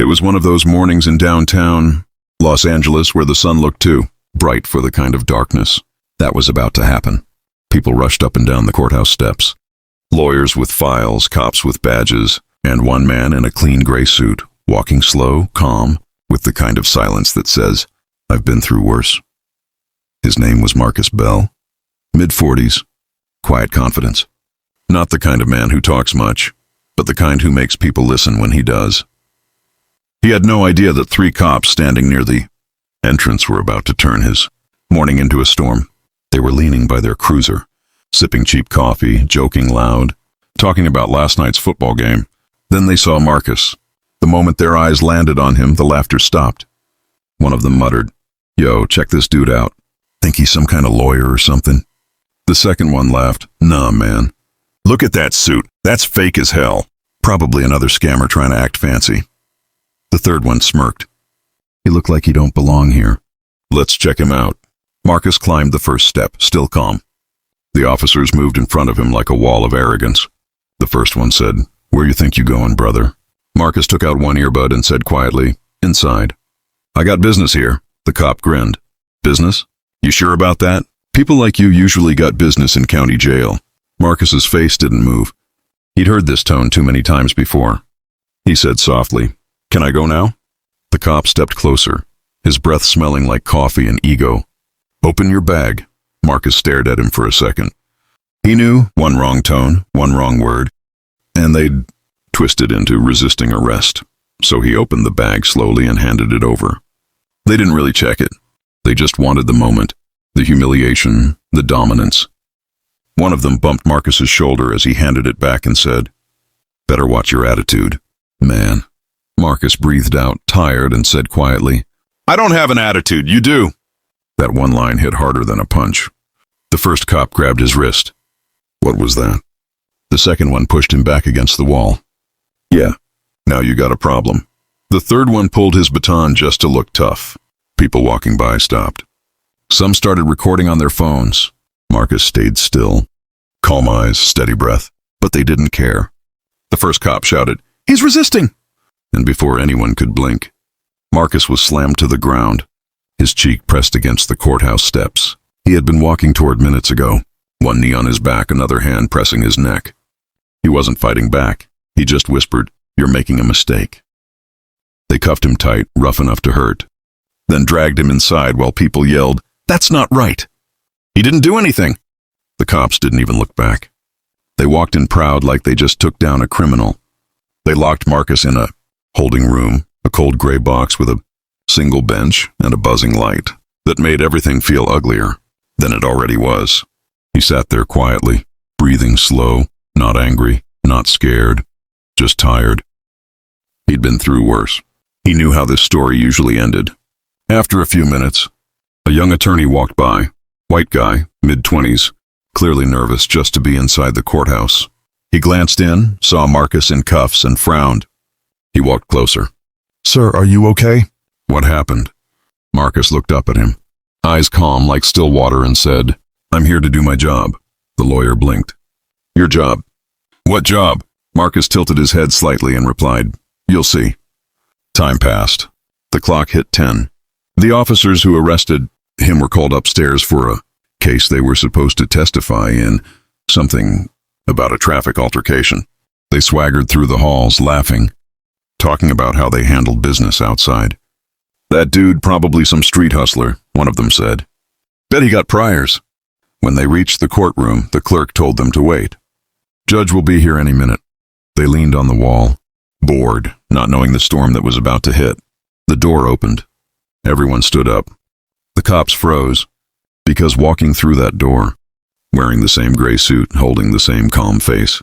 It was one of those mornings in downtown Los Angeles where the sun looked too bright for the kind of darkness that was about to happen. People rushed up and down the courthouse steps. Lawyers with files, cops with badges, and one man in a clean gray suit, walking slow, calm, with the kind of silence that says, "I've been through worse." His name was Marcus Bell. Mid-40s, quiet confidence. Not the kind of man who talks much, but the kind who makes people listen when he does. He had no idea that 3 cops standing near the entrance were about to turn his morning into a storm. They were leaning by their cruiser, sipping cheap coffee, joking loud, talking about last night's football game. Then they saw Marcus. The moment their eyes landed on him, the laughter stopped. One of them muttered, "Yo, check this dude out. Think he's some kind of lawyer or something?" The second one laughed, "Nah, man. Look at that suit. That's fake as hell. Probably another scammer trying to act fancy." The third one smirked. "He looked like he don't belong here. Let's check him out." Marcus climbed the first step, still calm. The officers moved in front of him like a wall of arrogance. The first one said, "Where you think you going, brother?" Marcus took out one earbud and said quietly, "Inside." "I got business here." The cop grinned. "Business? You sure about that? People like you usually got business in county jail." Marcus's face didn't move. He'd heard this tone too many times before. He said softly, "Can I go now?" The cop stepped closer, his breath smelling like coffee and ego. "Open your bag." Marcus stared at him for a second. He knew one wrong tone, one wrong word, and they'd twisted into resisting arrest. So he opened the bag slowly and handed it over. They didn't really check it. They just wanted the moment, the humiliation, the dominance. One of them bumped Marcus's shoulder as he handed it back and said, "Better watch your attitude, man." Marcus breathed out, tired, and said quietly, "I don't have an attitude, you do." That one line hit harder than a punch. The first cop grabbed his wrist. "What was that?" The second one pushed him back against the wall. "Yeah, now you got a problem." The third one pulled his baton just to look tough. People walking by stopped. Some started recording on their phones. Marcus stayed still. Calm eyes, steady breath. But they didn't care. The first cop shouted, "He's resisting!" And before anyone could blink, Marcus was slammed to the ground, his cheek pressed against the courthouse steps. He had been walking toward minutes ago, one knee on his back, another hand pressing his neck. He wasn't fighting back. He just whispered, "You're making a mistake." They cuffed him tight, rough enough to hurt, then dragged him inside while people yelled, "That's not right! He didn't do anything!" The cops didn't even look back. They walked in proud like they just took down a criminal. They locked Marcus in a holding room, a cold gray box with a single bench and a buzzing light that made everything feel uglier than it already was. He sat there quietly, breathing slow, not angry, not scared, just tired. He'd been through worse. He knew how this story usually ended. After a few minutes, a young attorney walked by, white guy, mid-20s, clearly nervous just to be inside the courthouse. He glanced in, saw Marcus in cuffs, and frowned. He walked closer. "Sir, are you okay?" "What happened?" Marcus looked up at him, eyes calm like still water, and said, "I'm here to do my job." The lawyer blinked. "Your job?" "What job?" Marcus tilted his head slightly and replied, "You'll see." Time passed. The clock hit 10. The officers who arrested him were called upstairs for a case they were supposed to testify in, something about a traffic altercation. They swaggered through the halls, laughing, talking about how they handled business outside. "That dude, probably some street hustler," one of them said. "Bet he got priors." When they reached the courtroom, the clerk told them to wait. "Judge will be here any minute." They leaned on the wall, bored, not knowing the storm that was about to hit. The door opened. Everyone stood up. The cops froze, because walking through that door, wearing the same gray suit, holding the same calm face,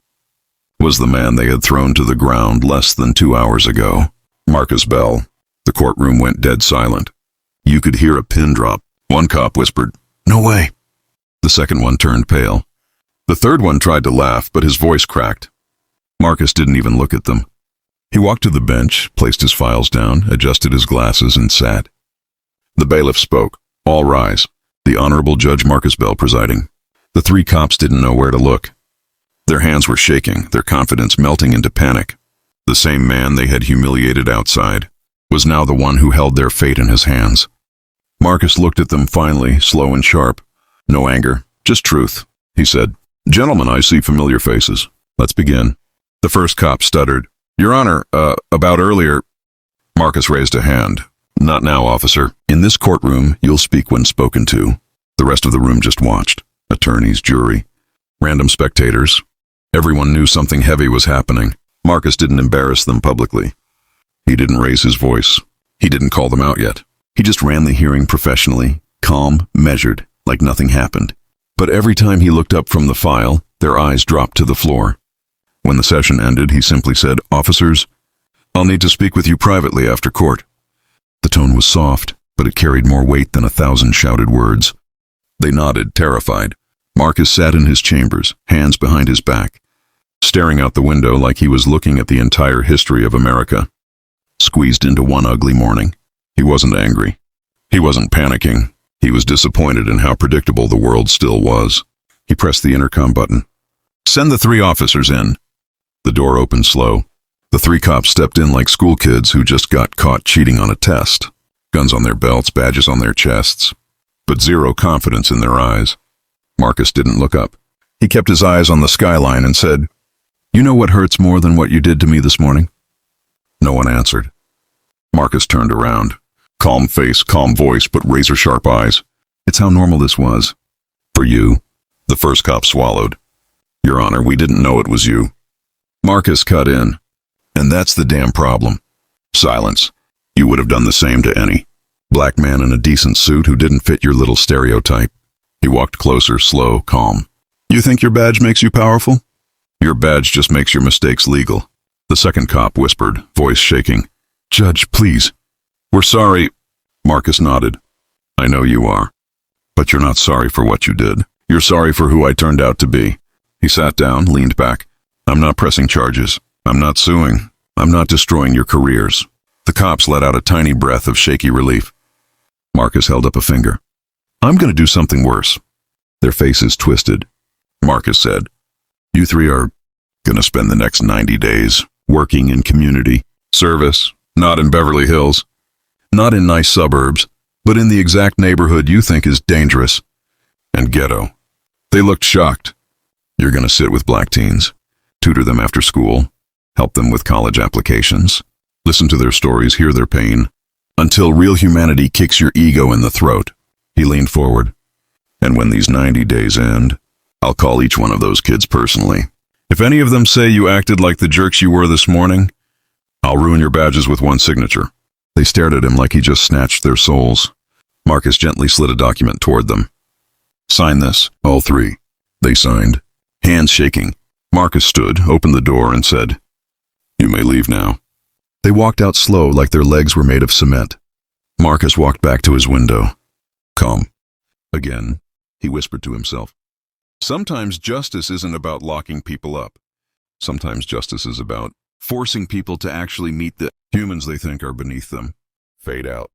was the man they had thrown to the ground less than 2 hours ago, Marcus Bell. The courtroom went dead silent. You could hear a pin drop. One cop whispered, "No way." The second one turned pale. The third one tried to laugh, but his voice cracked. Marcus didn't even look at them. He walked to the bench, placed his files down, adjusted his glasses, and sat. The bailiff spoke. "All rise." The Honorable Judge Marcus Bell presiding. The 3 cops didn't know where to look. Their hands were shaking, their confidence melting into panic. The same man they had humiliated outside was now the one who held their fate in his hands. Marcus looked at them finally, slow and sharp. No anger, just truth, he said. Gentlemen, I see familiar faces. Let's begin. The first cop stuttered. Your Honor, about earlier. Marcus raised a hand. Not now, officer. In this courtroom, you'll speak when spoken to. The rest of the room just watched. Attorneys, jury, random spectators. Everyone knew something heavy was happening. Marcus didn't embarrass them publicly. He didn't raise his voice. He didn't call them out yet. He just ran the hearing professionally, calm, measured, like nothing happened. But every time he looked up from the file, their eyes dropped to the floor. When the session ended, he simply said, Officers, I'll need to speak with you privately after court. The tone was soft, but it carried more weight than 1,000 shouted words. They nodded, terrified. Marcus sat in his chambers, hands behind his back, staring out the window like he was looking at the entire history of America. Squeezed into one ugly morning. He wasn't angry. He wasn't panicking. He was disappointed in how predictable the world still was. He pressed the intercom button. Send the 3 officers in. The door opened slow. The 3 cops stepped in like school kids who just got caught cheating on a test. Guns on their belts, badges on their chests, but zero confidence in their eyes. Marcus didn't look up. He kept his eyes on the skyline and said, You know what hurts more than what you did to me this morning? No one answered. Marcus turned around. Calm face, calm voice, but razor-sharp eyes. It's how normal this was. For you. The first cop swallowed. Your Honor, we didn't know it was you. Marcus cut in. And that's the damn problem. Silence. You would have done the same to any black man in a decent suit who didn't fit your little stereotype. He walked closer, slow, calm. You think your badge makes you powerful? Your badge just makes your mistakes legal. The second cop whispered, voice shaking. Judge, please. We're sorry. Marcus nodded. I know you are. But you're not sorry for what you did. You're sorry for who I turned out to be. He sat down, leaned back. I'm not pressing charges. I'm not suing. I'm not destroying your careers. The cops let out a tiny breath of shaky relief. Marcus held up a finger. I'm going to do something worse. Their faces twisted. Marcus said, You 3 are going to spend the next 90 days working in community service, not in Beverly Hills, not in nice suburbs, but in the exact neighborhood you think is dangerous and ghetto. They looked shocked. You're going to sit with black teens, tutor them after school, help them with college applications, listen to their stories, hear their pain, until real humanity kicks your ego in the throat. He leaned forward. And when these 90 days end, I'll call each one of those kids personally. If any of them say you acted like the jerks you were this morning, I'll ruin your badges with one signature. They stared at him like he just snatched their souls. Marcus gently slid a document toward them. Sign this, all 3. They signed, hands shaking. Marcus stood, opened the door, and said, You may leave now. They walked out slow like their legs were made of cement. Marcus walked back to his window. Calm. Again, he whispered to himself. Sometimes justice isn't about locking people up. Sometimes justice is about forcing people to actually meet the humans they think are beneath them. Fade out.